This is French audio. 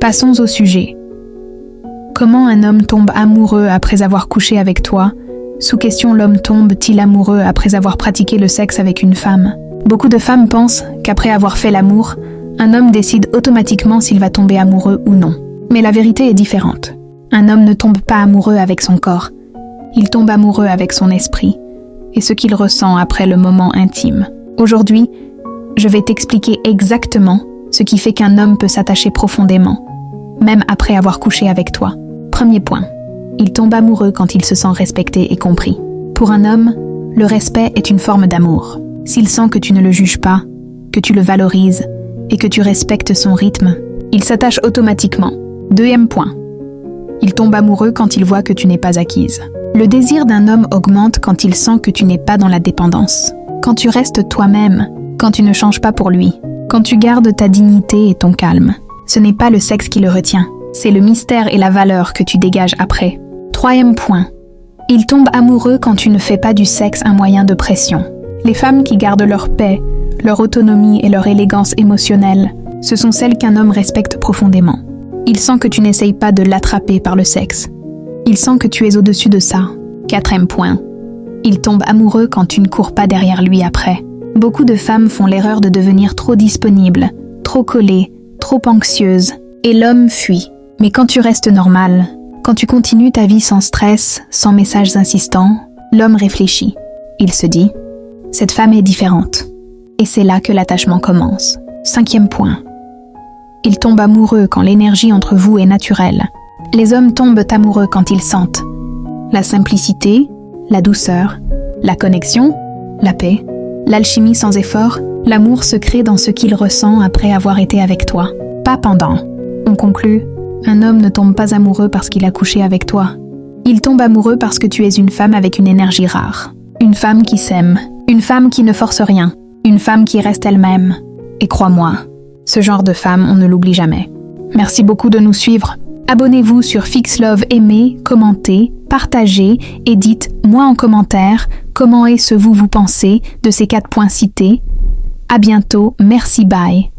Passons au sujet. Comment un homme tombe amoureux après avoir couché avec toi? Sous question, l'homme tombe-t-il amoureux après avoir pratiqué le sexe avec une femme? Beaucoup de femmes pensent qu'après avoir fait l'amour, un homme décide automatiquement s'il va tomber amoureux ou non. Mais la vérité est différente. Un homme ne tombe pas amoureux avec son corps. Il tombe amoureux avec son esprit et ce qu'il ressent après le moment intime. Aujourd'hui, je vais t'expliquer exactement ce qui fait qu'un homme peut s'attacher profondément, même après avoir couché avec toi. Premier point, il tombe amoureux quand il se sent respecté et compris. Pour un homme, le respect est une forme d'amour. S'il sent que tu ne le juges pas, que tu le valorises et que tu respectes son rythme, il s'attache automatiquement. Deuxième point, il tombe amoureux quand il voit que tu n'es pas acquise. Le désir d'un homme augmente quand il sent que tu n'es pas dans la dépendance. Quand tu restes toi-même, quand tu ne changes pas pour lui, quand tu gardes ta dignité et ton calme. Ce n'est pas le sexe qui le retient, c'est le mystère et la valeur que tu dégages après. Troisième point, il tombe amoureux quand tu ne fais pas du sexe un moyen de pression. Les femmes qui gardent leur paix, leur autonomie et leur élégance émotionnelle, ce sont celles qu'un homme respecte profondément. Il sent que tu n'essayes pas de l'attraper par le sexe. Il sent que tu es au-dessus de ça. Quatrième point, il tombe amoureux quand tu ne cours pas derrière lui après. Beaucoup de femmes font l'erreur de devenir trop disponible, trop collée, trop anxieuse, et l'homme fuit. Mais quand tu restes normal, quand tu continues ta vie sans stress, sans messages insistants, l'homme réfléchit. Il se dit, cette femme est différente. Et c'est là que l'attachement commence. Cinquième point, il tombe amoureux quand l'énergie entre vous est naturelle. Les hommes tombent amoureux quand ils sentent la simplicité, la douceur, la connexion, la paix, l'alchimie sans effort. L'amour se crée dans ce qu'il ressent après avoir été avec toi, pas pendant. On conclut, un homme ne tombe pas amoureux parce qu'il a couché avec toi. Il tombe amoureux parce que tu es une femme avec une énergie rare. Une femme qui s'aime, une femme qui ne force rien, une femme qui reste elle-même. Et crois-moi, ce genre de femme, on ne l'oublie jamais. Merci beaucoup de nous suivre. Abonnez-vous sur FixLove, aimez, commentez, partagez et dites-moi en commentaire comment est-ce vous pensez de ces 4 points cités. À bientôt, merci, bye.